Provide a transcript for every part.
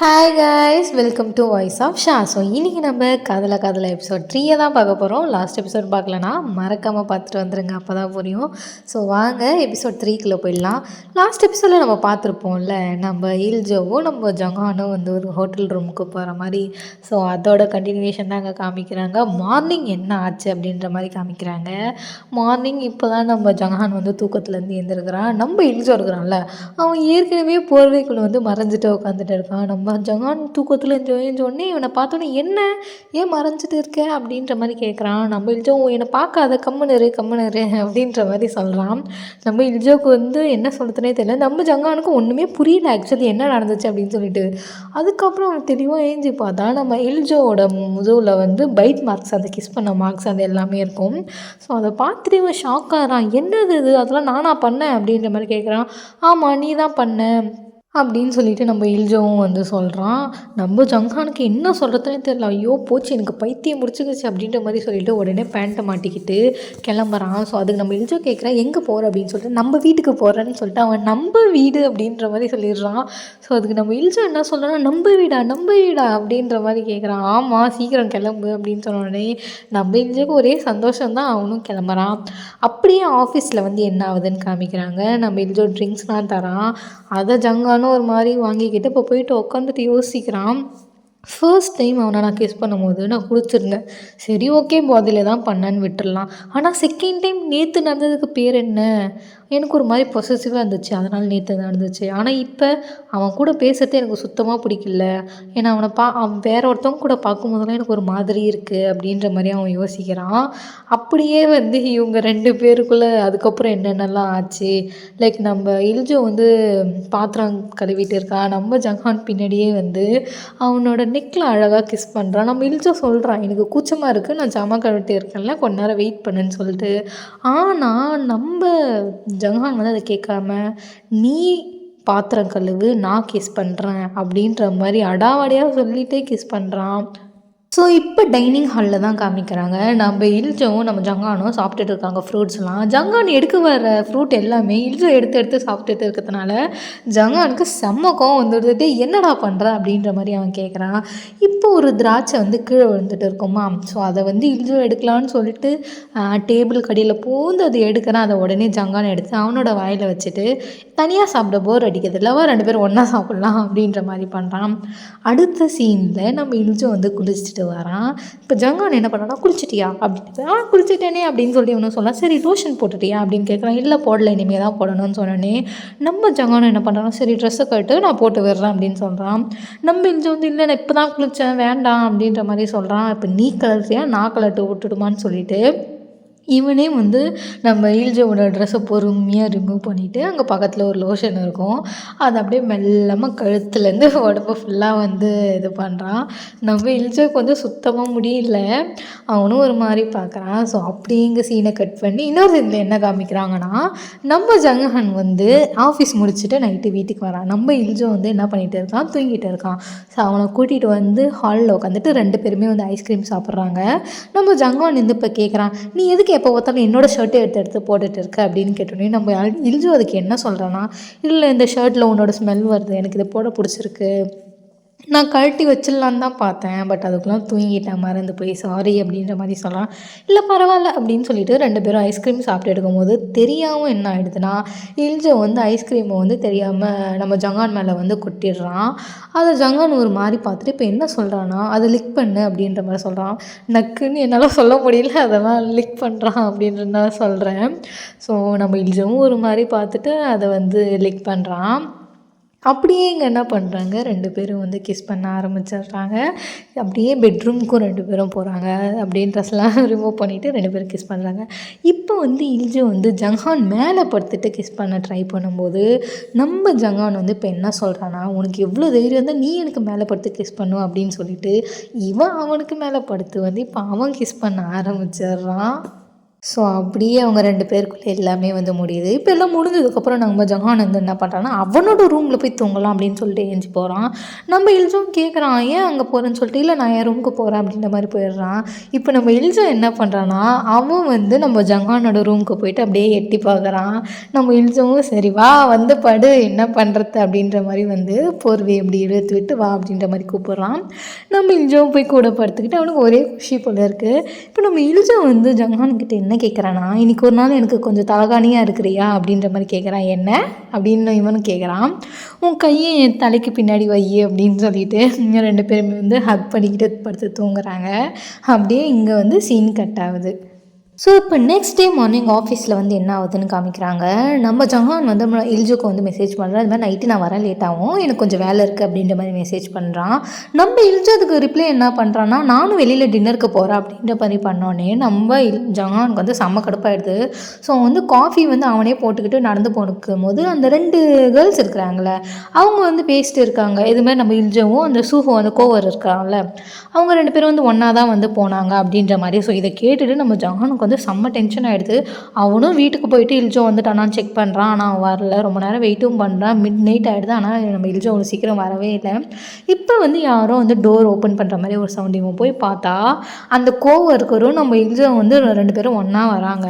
Hi guys, welcome to voice of Sha. So இன்றைக்கி நம்ம காதல எபிசோட் 3 தான் பார்க்க போகிறோம். லாஸ்ட் எபிசோட் பார்க்கலனா மறக்காமல் பார்த்துட்டு வந்துடுங்க, அப்போ தான் புரியும். ஸோ வாங்க எபிசோட் 3க்குள்ளே போயிடலாம். லாஸ்ட் எபிசோடில் நம்ம பார்த்துருப்போம்ல, நம்ம இல்ஜோவும் நம்ம ஜங்கானும் வந்து ஒரு ஹோட்டல் ரூமுக்கு போகிற மாதிரி. ஸோ அதோட கண்டினியூஷன் தான் அங்கே காமிக்கிறாங்க. மார்னிங் என்ன ஆச்சு அப்படின்ற மாதிரி காமிக்கிறாங்க. மார்னிங் இப்போ தான் நம்ம ஜங்கான் வந்து தூக்கத்துலேருந்து எழுந்திருக்கிறான். நம்ம இல்ஜோ இருக்கிறான்ல, அவன் ஏற்கனவே போர்வைக்குள்ளே வந்து மறைஞ்சிட்டு உட்காந்துட்டு இருக்கான். நம்ம ஜங்கான் தூக்கத்தில் எழுந்தோடனே இவனை பார்த்தோன்னே என்ன ஏன் மறைஞ்சிட்டு இருக்க அப்படின்ற மாதிரி கேட்குறான். நம்ம இல்ஜோ என்னை பார்க்காத, கம்முனரு அப்படின்ற மாதிரி சொல்கிறான். நம்ம இல்ஜோவுக்கு வந்து என்ன சொல்கிறதுனே தெரியல. நம்ம ஜங்கானுக்கு ஒன்றுமே புரியல ஆக்சுவலி என்ன நடந்துச்சு அப்படின்னு சொல்லிட்டு. அதுக்கப்புறம் அவன் தெளிவாக ஏஞ்சி பார்த்தா நம்ம இல்ஜோவோட முதுகில் வந்து பைட் மார்க்ஸ், அந்த கிஸ் பண்ண மார்க்ஸ் அது எல்லாமே இருக்கும். ஸோ அதை பார்த்துட்டு இவன் ஷாக்காகிறான். என்னது இது, அதெல்லாம் நானா பண்ணேன் அப்படின்ற மாதிரி கேட்குறான். ஆமாம், நீ தான் பண்ண அப்படின்னு சொல்லிட்டு நம்ம இல்ஜோவும் வந்து சொல்கிறான். நம்ம ஜங்கானுக்கு என்ன சொல்கிறதுனே தெரியல. ஐயோ போச்சு, எனக்கு பைத்தியம் முடிச்சுக்கிச்சு அப்படின்ற மாதிரி சொல்லிட்டு உடனே பேண்ட்டை மாட்டிக்கிட்டு கிளம்புறான். ஸோ அதுக்கு நம்ம இல்ஜோ கேட்குறான் எங்கே போகிற அப்படின்னு சொல்லிட்டு. நம்ம வீட்டுக்கு போகிறேன்னு சொல்லிட்டு அவன் நம்ம வீடு அப்படின்ற மாதிரி சொல்லிடுறான். ஸோ அதுக்கு நம்ம இல்ஜோ என்ன சொல்கிறான்னா நம்ம வீடா அப்படின்ற மாதிரி கேட்குறான். ஆமாம், சீக்கிரம் கிளம்பு அப்படின்னு சொன்னோடனே நம்ம இல்ஜோக்கு ஒரே சந்தோஷம்தான், அவனும் கிளம்புறான். அப்படியே ஆஃபீஸில் வந்து என்ன ஆகுதுன்னு காமிக்கிறாங்க. நம்ம இல்ஜோ ட்ரிங்க்ஸ்லாம் தரான். அதை ஜங்கானும் ஒரு மாதிரி வாங்கிக்கிட்டு இப்போ போயிட்டு உட்காந்துட்டு யோசிக்கிறான். ஃபர்ஸ்ட் டைம் அவனை நான் கிஸ் பண்ணும்போது நான் குடிச்சிருந்தேன், சரி ஓகே பாதியில் தான் பண்ணேன்னு விட்டுடலாம். ஆனால் செகண்ட் டைம் நேற்று நடந்ததுக்கு பேர் என்ன, எனக்கு ஒரு மாதிரி பொசசிவாக இருந்துச்சு, அதனால் நேற்று நடந்துச்சு. ஆனால் இப்போ அவன் கூட பேசுகிறதே எனக்கு சுத்தமாக பிடிக்கல. ஏன்னா அவன் வேற ஒருத்தவங்க கூட பார்க்கும்போதெல்லாம் எனக்கு ஒரு மாதிரி இருக்குது அப்படின்ற மாதிரி அவன் யோசிக்கிறான். அப்படியே வந்து இவங்க 2 பேருக்குள்ளே அதுக்கப்புறம் என்னென்னலாம் ஆச்சு. லைக் நம்ம இல்ஜோ வந்து பாத்திரம் கழுவிட்டு இருக்கான். நம்ம ஜங்கான் பின்னாடியே வந்து அவனோட நெக்கில் அழகாக கிஸ் பண்ணுறான். நம்ம இல்ஜோ சொல்கிறான் எனக்கு கூச்சமாக இருக்குது, நான் ஜாமா கழுவிட்டு இருக்கேன்ல, கொஞ்ச நேரம் வெயிட் பண்ணுன்னு சொல்லிட்டு. ஆனால் நம்ம ஜங்கான் வந்து அதை கேட்காம நீ பாத்திரம் கழுவு, நான் கிஸ் பண்ணுறேன் அப்படின்ற மாதிரி அடாவடியாக சொல்லிகிட்டே கிஸ் பண்ணுறான். ஸோ இப்போ டைனிங் ஹாலில் தான் காமிக்கிறாங்க. நம்ம இல்ஜோவும் நம்ம ஜங்கானும் சாப்பிட்டுட்டு இருக்காங்க ஃப்ரூட்ஸ்லாம். ஜங்கான் எடுக்க வர ஃப்ரூட் எல்லாமே இல்ஜோ எடுத்து சாப்பிட்டுட்டு இருக்கிறதுனால ஜங்கானுக்கு செம்ம கோவம் வந்துடுது. என்னடா பண்ணுற அப்படின்ற மாதிரி அவன் கேட்குறான். இப்போ ஒரு திராட்சை வந்து கீழே விழுந்துட்டு இருக்குமா, ஸோ அதை வந்து இல்ஜோ எடுக்கலான்னு சொல்லிட்டு டேபிள் கடியில் பூந்து அதை எடுக்கிறான். அதை உடனே ஜங்கான் எடுத்து அவனோட வாயில் வச்சுட்டு தனியாக சாப்பிட போர் அடிக்கிறது இல்லவா, 2 பேரும் ஒன்றா சாப்பிட்லாம் அப்படின்ற மாதிரி பண்ணுறான். அடுத்த சீனில் நம்ம இல்ஜோ வந்து குளிச்சுட்டு வரான். இப்போ ஜங்கான் என்ன பண்ணான்னா குளிச்சிட்டியா அப்படின்னு, குளிச்சிட்டேனே அப்படின்னு சொல்லி ஒன்று சொல்லலாம். சரி லோஷன் போட்டுட்டியா அப்படின்னு கேட்குறான். இல்லை போடல, இனிமேல் தான் போடணும்னு சொன்னோன்னே நம்ம ஜங்கான் என்ன பண்ணுறான், சரி ட்ரெஸ்ஸை கட்டு நான் போட்டு விடுறேன் அப்படின்னு சொல்கிறான். நம்ம இல்ஜோ வந்து இல்லை நான் இப்போ தான் குளித்தேன் வேண்டாம் அப்படின்ற மாதிரி சொல்கிறான். இப்போ நீ கலர்றியா நான் கலர்ட்டு விட்டுடுமான்னு சொல்லிட்டு இவனே வந்து நம்ம இல்ஜோவோட ட்ரெஸ்ஸை பொறுமையாக ரிமூவ் பண்ணிவிட்டு அங்கே பக்கத்தில் ஒரு லோஷன் இருக்கும், அதை அப்படியே மெல்லமாக கழுத்துலேருந்து உடம்பு ஃபுல்லாக வந்து இது பண்ணுறான். நம்ம இல்ஜோக்கு வந்து சுத்தமாக முடியல, அவனும் ஒரு மாதிரி பார்க்குறான். ஸோ அப்படியே இங்கே சீனை கட் பண்ணி இன்னொரு சீனில் என்ன காமிக்கிறாங்கன்னா, நம்ம ஜங்கான் வந்து ஆஃபீஸ் முடிச்சுட்டு நைட்டு வீட்டுக்கு வரான். நம்ம இல்ஜோ வந்து என்ன பண்ணிகிட்டு இருக்கான், தூங்கிட்டு இருக்கான். ஸோ அவனை கூட்டிகிட்டு வந்து ஹாலில் உட்காந்துட்டு 2 பேருமே வந்து ஐஸ்கிரீம் சாப்பிட்றாங்க. நம்ம ஜங்கான் வந்து இப்போ கேட்குறான், நீ எதுக்கு எப்போ பார்த்தாலும் என்னோடய ஷர்ட்டை எடுத்து போட்டுட்டு இருக்க அப்படின்னு கேட்டோன்னே நம்ம இல்ஜோ அதுக்கு என்ன சொல்கிறான்னா, இல்லை இந்த ஷர்ட்டில் உன்னோட ஸ்மெல் வருது, எனக்கு இதை போட பிடிச்சிருக்கு, நான் கழட்டி வச்சிடலான்னு தான் பார்த்தேன், பட் அதுக்குலாம் தூங்கிட்டேன், மறந்து போய் சாரி அப்படின்ற மாதிரி சொல்லலாம். இல்லை பரவாயில்ல அப்படின்னு சொல்லிட்டு 2 பேரும் ஐஸ்கிரீம் சாப்பிட்டு எடுக்கும்போது தெரியாமல் என்ன ஆகிடுதுன்னா, இல்ஜோ வந்து ஐஸ்கிரீமை வந்து தெரியாமல் நம்ம ஜங்கான் மேலே வந்து கொட்டிடுறான். அதை ஜங்கான் ஒரு மாதிரி பார்த்துட்டு இப்போ என்ன சொல்கிறான்னா, அதை லிக் பண்ணு அப்படின்ற மாதிரி சொல்கிறான். நக்குன்னு என்னால் சொல்ல முடியல, அதெல்லாம் லிக் பண்ணுறான் அப்படின்ற தான் சொல்கிறேன். ஸோ நம்ம இல்ஜோவும் ஒரு மாதிரி பார்த்துட்டு அதை வந்து லிக் பண்ணுறான். அப்படியே இங்கே என்ன பண்ணுறாங்க, 2 பேரும் வந்து கிஸ் பண்ண ஆரம்பிச்சிடுறாங்க. அப்படியே பெட்ரூமுக்கும் 2 பேரும் போகிறாங்க. அப்படியே ட்ரெஸ்லாம் ரிமூவ் பண்ணிவிட்டு 2 பேரும் கிஸ் பண்ணுறாங்க. இப்போ வந்து இல்ஜோ வந்து ஜங்கான் மேலே படுத்துட்டு கிஸ் பண்ண ட்ரை பண்ணும்போது நம்ம ஜங்கான் வந்து இப்போ என்ன சொல்கிறான்னா, உனக்கு எவ்வளோ தைரியம் இருந்தால் நீ எனக்கு மேலே படுத்து கிஸ் பண்ணும் அப்படின்னு சொல்லிட்டு இவன் அவனுக்கு மேலே படுத்து வந்து இப்போ அவன் கிஸ் பண்ண ஆரம்பிச்சிடுறான். ஸோ அப்படியே அவங்க 2 பேருக்குள்ளே எல்லாமே வந்து முடியுது. இப்போ எல்லாம் முடிஞ்சதுக்கப்புறம் நம்ம ஜஹான் வந்து என்ன பண்ணுறான்னா, அவனோட ரூமில் போய் தூங்கலாம் அப்படின்னு சொல்லிட்டு எந்திச்சு போகிறான். நம்ம இல்ஜும் கேட்குறான், ஏன் அங்கே போகிறேன்னு சொல்லிட்டு, இல்லை நான் என் ரூமுக்கு போகிறேன் அப்படின்ற மாதிரி போயிடுறான். இப்போ நம்ம இல்ஜா என்ன பண்ணுறான்னா, அவன் வந்து நம்ம ஜஹானோட ரூமுக்கு போயிட்டு அப்படியே எட்டி பார்க்குறான். நம்ம இல்ஜவும் சரி வா வந்து படு என்ன பண்ணுறது அப்படின்ற மாதிரி வந்து போர்வை அப்படி இழுத்து விட்டு வா அப்படின்ற மாதிரி கூப்பிட்றான். நம்ம இல்ஜவும் போய் கூட படுத்துக்கிட்டு அவனுக்கு ஒரே குஷி போல இருக்குது. இப்போ நம்ம இல்ஜா வந்து ஜஹான்கிட்ட என்ன கேட்குறான்னா, இன்றைக்கி ஒரு நாள் எனக்கு கொஞ்சம் தலகாணியாக இருக்கிறியா அப்படின்ற மாதிரி கேட்குறான். என்ன அப்படின்னு இவனும் கேட்குறான். உன் கையை என் தலைக்கு பின்னாடி வை அப்படின்னு சொல்லிட்டு 2 பேருமே வந்து ஹக் பண்ணிக்கிட்டு படுத்து தூங்குறாங்க. அப்படியே இங்கே வந்து சீன் கட் ஆகுது. ஸோ இப்போ நெக்ஸ்ட் டே மார்னிங் ஆஃபீஸில் வந்து என்ன ஆகுதுன்னு காமிக்கிறாங்க. நம்ம ஜஹான் வந்து இல்ஜுக்கு வந்து மெசேஜ் பண்ணுறான், இது மாதிரி நைட்டு நான் வரேன் லேட் ஆகும், எனக்கு கொஞ்சம் வேலை இருக்குது அப்படின்ற மாதிரி மெசேஜ் பண்ணுறான். நம்ம இல்ஜு அதுக்கு ரிப்ளை என்ன பண்ணுறான்னா, நானும் வெளியில் டின்னருக்கு போகிறேன் அப்படின்ற மாதிரி பண்ணோன்னே நம்ம ஜஹானுக்கு வந்து செம்ம கடுப்பாயிடுது. ஸோ வந்து காஃபி வந்து அவனே போட்டுக்கிட்டு நடந்து போனுக்கும் போது அந்த 2 கேர்ள்ஸ் இருக்கிறாங்களே அவங்க வந்து பேசிட்டு இருக்காங்க. இதுமாதிரி நம்ம இல்ஜுவும் அந்த சூஃபோ அந்த கோவர் இருக்காங்கல்ல அவங்க 2 பேரும் வந்து ஒன்றா தான் வந்து போனாங்க அப்படின்ற மாதிரி. ஸோ இதை கேட்டுட்டு நம்ம ஜஹானுக்கு வந்து செம்ம டென்ஷன் ஆகிடுது. அவனும் வீட்டுக்கு போயிட்டு இல்ஜோ வந்துட்டானான்னு செக் பண்ணுறான். ஆனால் அவன் வரல. ரொம்ப நேரம் வெயிட்டும் பண்ணுறான். மிட் நைட் ஆகிடுது. ஆனால் நம்ம இல்ஜோ அவ்வளோ சீக்கிரம் வரவே இல்லை. இப்போ வந்து யாரோ வந்து டோர் ஓப்பன் பண்ணுற மாதிரி ஒரு சவுண்ட். இவன் போய் பார்த்தா அந்த கோவர்க்கரும் நம்ம இல்ஜோ வந்து 2 பேரும் ஒன்றா வராங்க.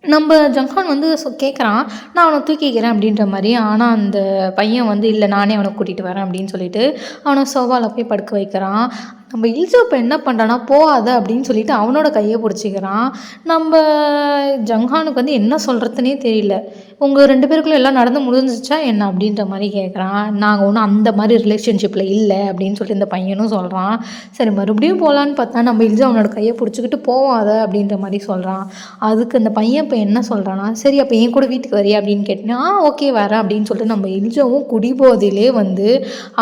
நம்ம ஜஹான் வந்து கேட்குறான், நான் அவனை தூக்கிக்கிறேன் அப்படின்ற மாதிரி. ஆனால் அந்த பையன் வந்து இல்லை நானே அவனை கூட்டிகிட்டு வரேன் அப்படின்னு சொல்லிட்டு அவனை சோஃபாவில் போய் படுக்க வைக்கிறான். நம்ம இல்ஜோ இப்போ என்ன பண்ணுறான்னா, போகாத அப்படின்னு சொல்லிட்டு அவனோட கையை பிடிச்சிக்கிறான். நம்ம ஜஹானுக்கு வந்து என்ன சொல்கிறதுனே தெரியல. உங்கள் 2 பேருக்குள்ளே எல்லாம் நடந்து முடிஞ்சிச்சா என்ன அப்படின்ற மாதிரி கேட்குறான். நாங்கள் ஒன்றும் அந்த மாதிரி ரிலேஷன்ஷிப்பில் இல்லை அப்படின்னு சொல்லிட்டு இந்த பையனும் சொல்கிறான். சரி மறுபடியும் போகலான்னு பார்த்தா நம்ம இல்ஜோ அவனோட கையை பிடிச்சிக்கிட்டு போகாத அப்படின்ற மாதிரி சொல்கிறான். அதுக்கு அந்த பையன் இப்போ என்ன சொல்கிறான்னா, சரி அப்போ என் கூட வீட்டுக்கு வரியா அப்படின்னு கேட்டேன்னா, ஓகே வரேன் அப்படின்னு சொல்லிட்டு நம்ம இல்ஜோவும் குடிபோதையிலே வந்து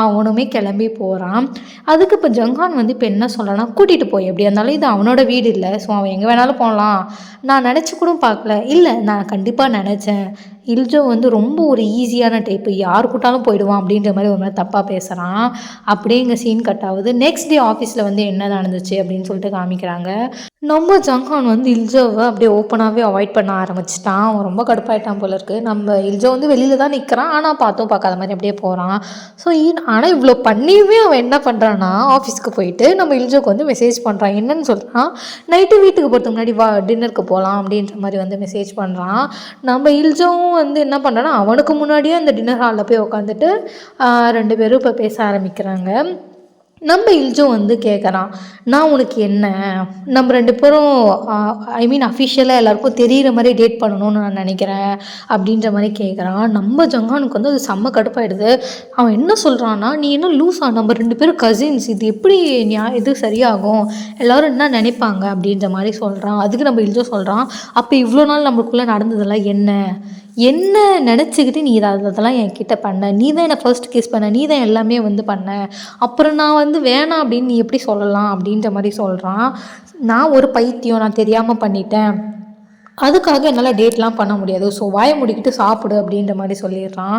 அவனுமே கிளம்பி போகிறான். அதுக்கு இப்போ ஜஹான் வந்து இப்போ என்ன சொல்லலாம்னா, கூட்டிகிட்டு போய் எப்படி இருந்தாலும் இது அவனோட வீடு இல்லை, ஸோ அவன் எங்கே வேணாலும் போகலாம். நான் நினச்சி கூட பார்க்கல. இல்லை நான் கண்டிப்பாக நினச்சேன். இல்ஜோ வந்து ரொம்ப ஒரு ஈஸியான டைப்பு, யார் கூட்டாலும் போயிடுவான் அப்படின்ற மாதிரி ஒரு மாதிரி தப்பாக பேசுகிறான். அப்படியே இங்கே சீன் கட் ஆகுது. நெக்ஸ்ட் டே ஆஃபீஸில் வந்து என்ன நடந்துச்சு அப்படின்னு சொல்லிட்டு காமிக்கிறாங்க. நம்ம ஜஹான் வந்து இல்ஜோவை அப்படியே ஓப்பனாகவே அவாய்ட் பண்ண ஆரம்பிச்சிட்டான். அவன் ரொம்ப கடுப்பாயிட்டான் போல இருக்குது. நம்ம இல்ஜோ வந்து வெளியில் தான் நிற்கிறான், ஆனால் பார்த்தும் பார்க்காத மாதிரி அப்படியே போகிறான். ஸோ ஆனால் இவ்வளோ பண்ணியுமே அவன் என்ன பண்ணுறான்னா, ஆஃபீஸ்க்கு போயிட்டு நம்ம இல்ஜோக்கு வந்து மெசேஜ் பண்ணுறான். என்னன்னு சொல்கிறான், நைட்டு வீட்டுக்கு போகிறதுக்கு முன்னாடி வா டின்னருக்கு போகலாம் அப்படின்ற மாதிரி வந்து மெசேஜ் பண்ணுறான். நம்ம இல்ஜோவும் வந்து என்ன பண்ணுறான்னா, அவனுக்கு முன்னாடியே அந்த டின்னர் ஹாலில் போய் உட்காந்துட்டு 2 பேரும் இப்போ பேச ஆரம்பிக்கிறாங்க. நம்ம இல்ஜோ வந்து கேட்குறான், நான் உனக்கு என்ன, நம்ம 2 பேரும் அஃபிஷியலாக எல்லாருக்கும் தெரிகிற மாதிரி டேட் பண்ணணும்னு நான் நினைக்கிறேன் அப்படின்ற மாதிரி கேட்குறான். நம்ம ஜஹானுக்கு வந்து அது செம்ம கடுப்பாயிடுது. அவன் என்ன சொல்கிறான்னா, நீ என்ன லூஸா, நம்ம 2 பேரும் கசின்ஸ், இது எப்படி இது சரியாகும், எல்லோரும் என்ன நினைப்பாங்க அப்படின்ற மாதிரி சொல்கிறான். அதுக்கு நம்ம இல்ஜோ சொல்கிறான், அப்போ இவ்வளோ நாள் நம்மளுக்குள்ளே நடந்ததெல்லாம் என்ன நினச்சிக்கிட்டு நீ அதெல்லாம் என்கிட்ட பண்ண, நீ தான் என்னை ஃபர்ஸ்ட் கிஸ் பண்ண, நீ தான் எல்லாமே வந்து பண்ண, அப்புறம் நான் வந்து வேணாம் அப்படின்னு நீ எப்படி சொல்லலாம் அப்படின்ற மாதிரி சொல்கிறான். நான் ஒரு பைத்தியம், நான் தெரியாமல் பண்ணிட்டேன், அதுக்காக என்னால் டேட்லாம் பண்ண முடியாது, ஸோ வாயை முடிக்கிட்டு சாப்பிடு அப்படின்ற மாதிரி சொல்லிடுறான்.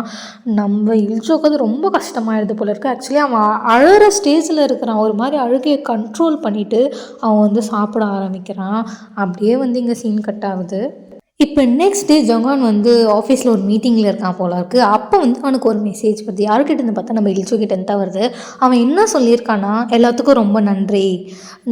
நம்ம இல்ஜோக்கு அது ரொம்ப கஷ்டமாயிடுது போல இருக்குது. ஆக்சுவலி அவன் அழுகிற ஸ்டேஜில் இருக்கிறான். ஒரு மாதிரி அழுகையை கண்ட்ரோல் பண்ணிவிட்டு அவன் வந்து சாப்பிட ஆரம்பிக்கிறான். அப்படியே வந்து இங்கே சீன் கட் ஆகுது. இப்போ நெக்ஸ்ட் டே ஜஹான் வந்து ஆஃபீஸில் ஒரு மீட்டிங்கில் இருக்கான் போல இருக்குது. அப்போ வந்து அவனுக்கு ஒரு மெசேஜ் வருது. யாருக்கிட்டேருந்து பார்த்தா நம்ம இல்ஜோ கிட்டேருந்து தான் வருது. அவன் என்ன சொல்லியிருக்கான்னா, எல்லாத்துக்கும் ரொம்ப நன்றி,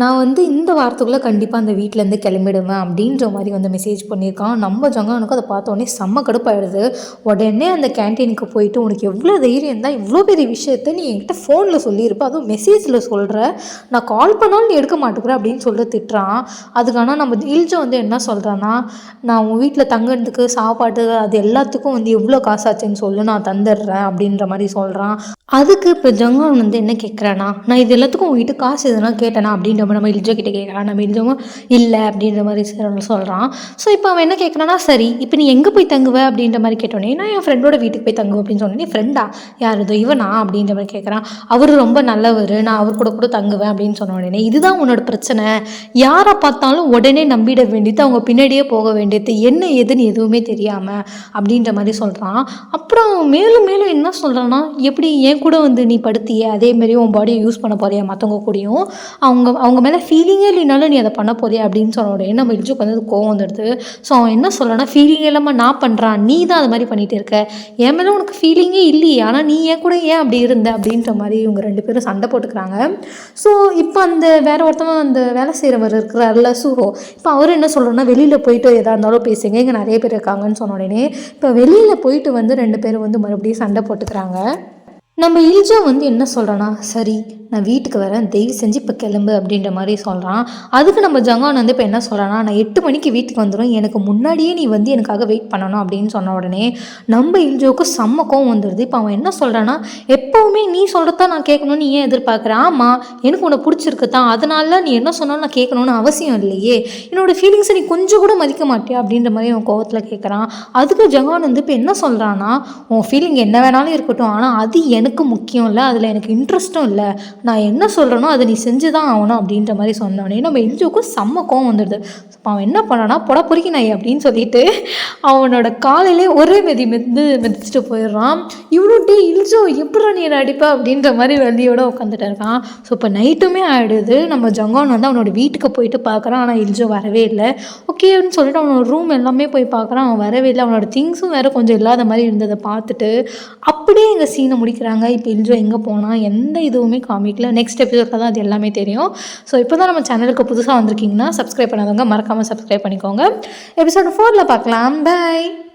நான் வந்து இந்த வாரத்துக்குள்ளே கண்டிப்பாக அந்த வீட்டிலேருந்து கிளம்பிடுவேன் அப்படின்ற மாதிரி வந்து மெசேஜ் பண்ணியிருக்கான். நம்ம ஜஹானுக்கு அதை பார்த்தோன்னே செம்ம கடுப்பாயிடுது. உடனே அந்த கேன்டீனுக்கு போயிட்டு, உனக்கு எவ்வளோ தைரியம் தான் இவ்வளோ பெரிய விஷயத்த நீ என்கிட்ட ஃபோனில் சொல்லியிருப்ப, அதுவும் மெசேஜில் சொல்கிற, நான் கால் பண்ணாலும் நீ எடுக்க மாட்டேங்கிற அப்படின்னு சொல்லிட்டு திட்டுறான். அதுக்கான நம்ம இல்ஜோ வந்து என்ன சொல்கிறான்னா, நான் வீட்டில் தங்குறதுக்கு சாப்பாடு அது எல்லாத்துக்கும் வந்து எவ்வளோ காசாச்சுன்னு சொல்லு, நான் தந்துடுறேன் அப்படின்ற மாதிரி சொல்கிறான். அதுக்கு இப்போ ஜஹான் வந்து என்ன கேட்குறான்னா, நான் இது எல்லாத்துக்கும் உங்ககிட்ட காசு எதுனா கேட்டேனா அப்படின்ற மாதிரி நம்ம இல்ஜோ கிட்டே கேட்குறான். நம்ம இல்ஜோவும் இல்லை அப்படின்ற மாதிரி சொல்கிறான். ஸோ இப்போ அவன் என்ன கேட்குறான்னா, சரி இப்போ நீ எங்கே போய் தங்குவ அப்படின்ற மாதிரி கேட்டோன்னே, நான் என் ஃப்ரெண்டோட வீட்டுக்கு போய் தங்குவேன் அப்படின்னு சொன்னேன். ஃப்ரெண்டா, யார் இதோ இவனா அப்படின்ற மாதிரி கேட்குறான். அவர் ரொம்ப நல்லவர், நான் அவர் கூட தங்குவேன் அப்படின்னு சொன்ன உடனே, இதுதான் உன்னோட பிரச்சனை, யாரை பார்த்தாலும் உடனே நம்பிட வேண்டியது, அவங்க பின்னாடியே போக வேண்டியது, என்ன ஏதுன்னு எதுவுமே தெரியாமல் அப்படின்ற மாதிரி சொல்கிறான். அப்புறம் மேலும் மேலும் என்ன சொல்கிறான்னா, எப்படி என் கூட வந்து நீ படுத்தியே அதேமாரி உன் பாடியை யூஸ் பண்ண போறியா மற்றவங்க கூடயும், அவங்க மேலே ஃபீலிங்கே இல்லைனாலும் நீ அதை பண்ண போறியா அப்படின்னு சொன்ன உடனே நம்ம இல்ஜுக்கு வந்து கோவம் வந்துடுது. ஸோ அவன் என்ன சொல்கிறான்னா, ஃபீலிங்கே இல்லாமல் நான் பண்ணுறான், நீ தான் அது மாதிரி பண்ணிகிட்டு இருக்க, என் மேலே உனக்கு ஃபீலிங்கே இல்லையே, ஆனால் நீ ஏன் கூட ஏன் அப்படி இருந்த அப்படின்ற மாதிரி இவங்க 2 பேரும் சண்டை போட்டுக்கிறாங்க. ஸோ இப்போ அந்த வேற ஒருத்தவங்க அந்த வேலை செய்கிறவர் இருக்கிறார்ல சுஹோ, இப்போ அவர் என்ன சொல்கிறோன்னா, வெளியில் போயிட்டு எதாக இருந்தாலும் பேசுங்க, இங்கே நிறைய பேர் இருக்காங்கன்னு சொன்ன உடனே இப்போ வெளியில் போயிட்டு வந்து 2 பேரும் வந்து மறுபடியும் சண்டை போட்டுக்கிறாங்க. நம்ம இல்ஜா வந்து என்ன சொல்கிறான்னா, சரி நான் வீட்டுக்கு வரேன், தயவு செஞ்சு இப்போ கிளம்பு அப்படின்ற மாதிரி சொல்கிறான். அதுக்கு நம்ம ஜங்கான் வந்து இப்போ என்ன சொல்கிறான்னா, நான் 8 மணிக்கு வீட்டுக்கு வந்துடும், எனக்கு முன்னாடியே நீ வந்து எனக்காக வெயிட் பண்ணணும் அப்படின்னு சொன்ன உடனே நம்ம இல்ஜோவுக்கு செம்ம கோவம் வந்துடுது. இப்போ அவன் என்ன சொல்கிறான்னா, எப்போவுமே நீ சொல்கிறதான் நான் கேட்கணும்னு நீ ஏன் எதிர்பார்க்குறேன்? ஆமாம் எனக்கு உன்னை பிடிச்சிருக்கு தான், அதனால நீ என்ன சொன்னாலும் நான் கேட்கணும்னு அவசியம் இல்லையே, என்னோடய ஃபீலிங்ஸை நீ கொஞ்சம் கூட மதிக்க மாட்டியா அப்படின்ற மாதிரி அவன் கோவத்தில் கேட்குறான். அதுக்கு ஜங்கான் வந்து இப்போ என்ன சொல்கிறான்னா, உன் ஃபீலிங் என்ன வேணாலும் இருக்கட்டும், ஆனால் அது எனக்கு முக்கியம் இல்லை, அதில் எனக்கு இன்ட்ரெஸ்ட்டும் இல்லை, நான் என்ன சொல்கிறேனோ அதை நீ செஞ்சு தான் ஆகணும் அப்படின்ற மாதிரி சொன்னோடனே நம்ம இல்ஜோக்கும் செம்ம கோவம் வந்துடுது. அவன் என்ன பண்ணானா, பொட பொறுக்கி நாய் அப்படின்னு சொல்லிட்டு அவனோட காலையிலே ஒரே மிதிச்சுட்டு போயிடுறான். இவ்வளோ டே இல்ஜோ எப்படா நீ என்ன அடிப்பா அப்படின்ற மாதிரி வெளியோட உட்காந்துட்டு இருக்கான். ஸோ இப்போ நைட்டுமே ஆகிடுது. நம்ம ஜங்கான் வந்து அவனோட வீட்டுக்கு போயிட்டு பார்க்குறான், ஆனால் இல்ஜோ வரவே இல்லை. ஓகேன்னு சொல்லிட்டு அவனோட ரூம் எல்லாமே போய் பார்க்குறான், அவன் வரவே இல்லை. அவனோட திங்ஸும் வேறு கொஞ்சம் இல்லாத மாதிரி இருந்ததை பார்த்துட்டு அப்படியே எங்கள் சீனை முடிக்கிறாங்க. இப்போ இல்ஜோ எங்கே போனால் எந்த இதுவுமே காமிக்கல. நெக்ஸ்ட் எபிசோடில் தான் அது எல்லாமே தெரியும். ஸோ இப்போ தான் நம்ம சேனலுக்கு புதுசாக வந்திருக்கீங்கன்னா சப்ஸ்கிரைப் பண்ணாதவங்க மறக்காமல் சப்ஸ்கிரைப் பண்ணிக்கோங்க. எபிசோட் 4ல் பார்க்கலாம். பை.